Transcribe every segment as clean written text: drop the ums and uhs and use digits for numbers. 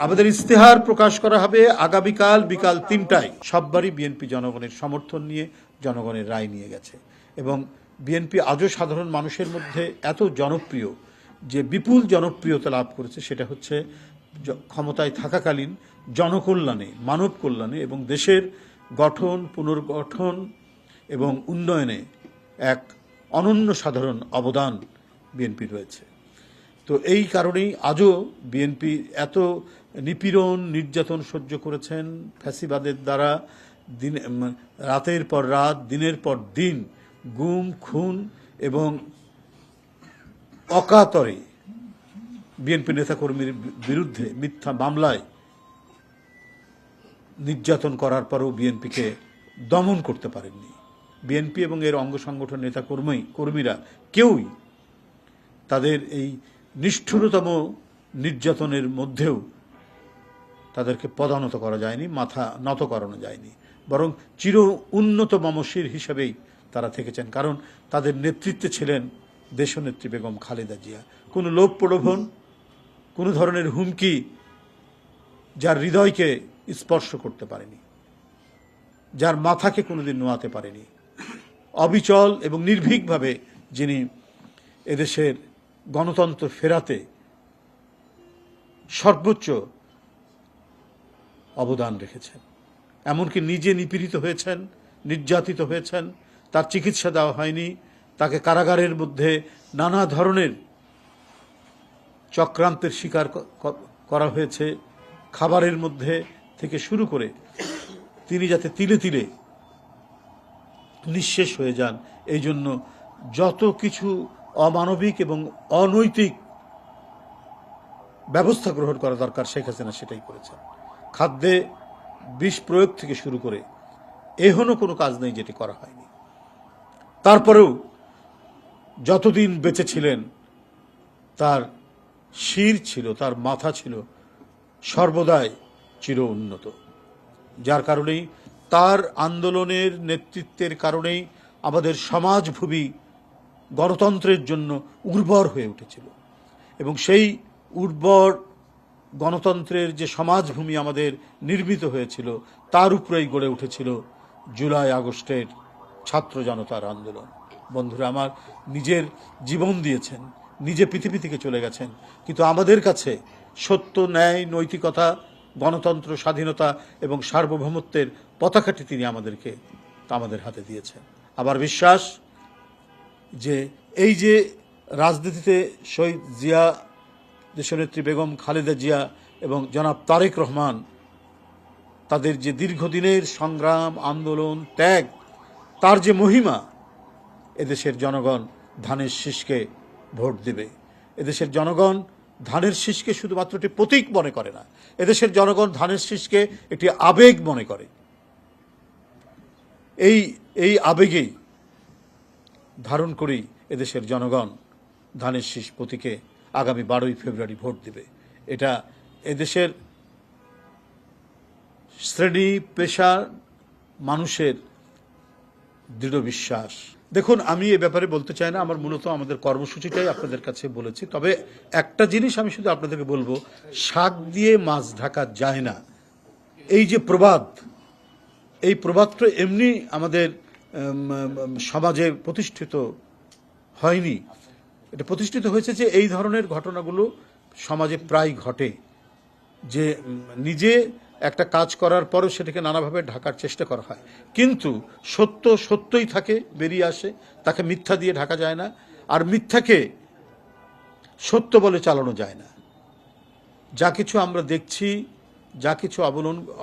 আমাদের ইস্তেহার প্রকাশ করা হবে আগামীকাল বিকাল ৩টায়। সববারই বিএনপি জনগণের সমর্থন নিয়ে জনগণের রায় নিয়ে গেছে এবং বিএনপি আজও সাধারণ মানুষের মধ্যে এত জনপ্রিয় যে বিপুল জনপ্রিয়তা লাভ করেছে, সেটা হচ্ছে ক্ষমতায় থাকাকালীন জনকল্যাণে, মানব কল্যাণে এবং দেশের গঠন, পুনর্গঠন এবং উন্নয়নে এক অনন্য সাধারণ অবদান বিএনপি রয়েছে। তো এই কারণেই আজও বিএনপি এত নিপীড়ন নির্যাতন সহ্য করেছেন ফ্যাসিবাদের দ্বারা। রাতের পর রাত, দিনের পর দিন গুম, খুন এবং অকাতরে বিএনপি নেতাকর্মীর বিরুদ্ধে মিথ্যা মামলায় নির্যাতন করার পরেও বিএনপিকে দমন করতে পারেননি। বিএনপি এবং এর অঙ্গ সংগঠন কর্মীরা কেউই তাদের এই নিষ্ঠুরতম নির্যাতনের মধ্যেও তাদেরকে পদানত করা যায়নি, মাথা নত করানো যায়নি, বরং চির উন্নত মমশির হিসেবেই তারা থেকেছেন। কারণ তাদের নেতৃত্বে ছিলেন দেশনেত্রী বেগম খালেদা জিয়া। কোনো লোভ প্রলোভন, কোনো ধরনের হুমকি যার হৃদয়কে স্পর্শ করতে পারেনি, যার মাথাকে কোনোদিন নোয়াতে পারেনি, অবিচল এবং নির্ভীকভাবে যিনি এদেশের গণতন্ত্র ফেরাতে সর্বোচ্চ অবদান রেখেছেন। এমনকি নিজে নিপীড়িত হয়েছেন, নির্যাতিত হয়েছেন, তার চিকিৎসা দেওয়া হয়নি, তাকে কারাগারের মধ্যে নানা ধরনের চক্রান্তের শিকার করা হয়েছে, খাবারের মধ্যে থেকে শুরু করে তিনি যাতে তিলে তিলে নিঃশেষ হয়ে যান, এই জন্য যত কিছু অমানবিক এবং অনৈতিক ব্যবস্থা গ্রহণ করা দরকার শেখ হাসিনা সেটাই করেছেন। খাদ্যে বিষ প্রয়োগ থেকে শুরু করে এখনো কোনো কাজ নেই যেটি করা হয়নি। তারপরেও যতদিন বেঁচে ছিলেন তার শির ছিল, তার মাথা ছিল সর্বদাই চির উন্নত। যার কারণেই তার আন্দোলনের নেতৃত্বের কারণেই আমাদের সমাজভূমি গণতন্ত্রের জন্য উর্বর হয়ে উঠেছিল এবং সেই উর্বর গণতন্ত্রের যে সমাজভূমি আমাদের নির্মিত হয়েছিল তার উপরেই গড়ে উঠেছিল জুলাই আগস্টের ছাত্র জনতার আন্দোলন। বন্ধুরা আমার, নিজের জীবন দিয়েছেন, নিজে পৃথিবী থেকে চলে গেছেন, কিন্তু আমাদের কাছে সত্য, ন্যায়, নৈতিকতা, গণতন্ত্র, স্বাধীনতা এবং সার্বভৌমত্বের পতাকাটি তিনি আমাদের হাতে দিয়েছেন। আমার বিশ্বাস যে এই যে রাজনীতিতে শহীদ জিয়া, দেশনেত্রী বেগম খালেদা জিয়া এবং জনাব তারেক রহমান, তাদের যে দীর্ঘদিনের সংগ্রাম, আন্দোলন, ত্যাগ, তার যে মহিমা, এদেশের জনগণ ধানের শীষকে ভোট দেবে। এদেশের জনগণ ধানের শীষকে শুধুমাত্র একটি প্রতীক মনে করে না, এদেশের জনগণ ধানের শীষকে একটি আবেগ মনে করে। এই আবেগেই ধারণ করেই এদেশের জনগণ ধানের শীষ প্রতীকে আগামী 12ই ফেব্রুয়ারি ভোট দেবে। এটা এদেশের শ্রেণী পেশার মানুষের দৃঢ় বিশ্বাস। দেখুন, আমি এ ব্যাপারে বলতে চাই না, আমার মূলত আমাদের কর্মসূচিটাই আপনাদের কাছে বলেছি। তবে একটা জিনিস আমি শুধু আপনাদেরকে বলবো, শাক দিয়ে মাছ ঢাকা যায় না, এই যে প্রবাদ, এই প্রবাদটা এমনি আমাদের সমাজে প্রতিষ্ঠিত হয়নি। এটা প্রতিষ্ঠিত হয়েছে যে এই ধরনের ঘটনাগুলো সমাজে প্রায় ঘটে, যে নিজে একটা কাজ করার পরও সেটাকে নানাভাবে ঢাকার চেষ্টা করা হয়, কিন্তু সত্য সত্যই থাকে, বেরিয়ে আসে, তাকে মিথ্যা দিয়ে ঢাকা যায় না, আর মিথ্যাকে সত্য বলে চালানো যায় না। যা কিছু আমরা দেখছি, যা কিছু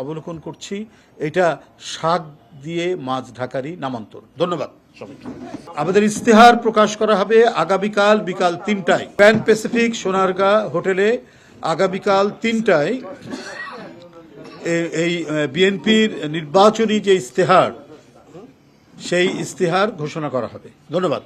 অবলোকন করছি, এটা শাক দিয়ে মাছ ঢাকারই নামান্তর। ধন্যবাদ সবাইকে। আমাদের ইস্তেহার প্রকাশ করা হবে আগামীকাল বিকাল 3টায় প্যান প্যাসিফিক সোনারগাঁ হোটেলে। আগামীকাল 3টায় এই বিএনপির নির্বাচনী যে ইস্তেহার, সেই ইস্তেহার ঘোষণা করা হবে। ধন্যবাদ।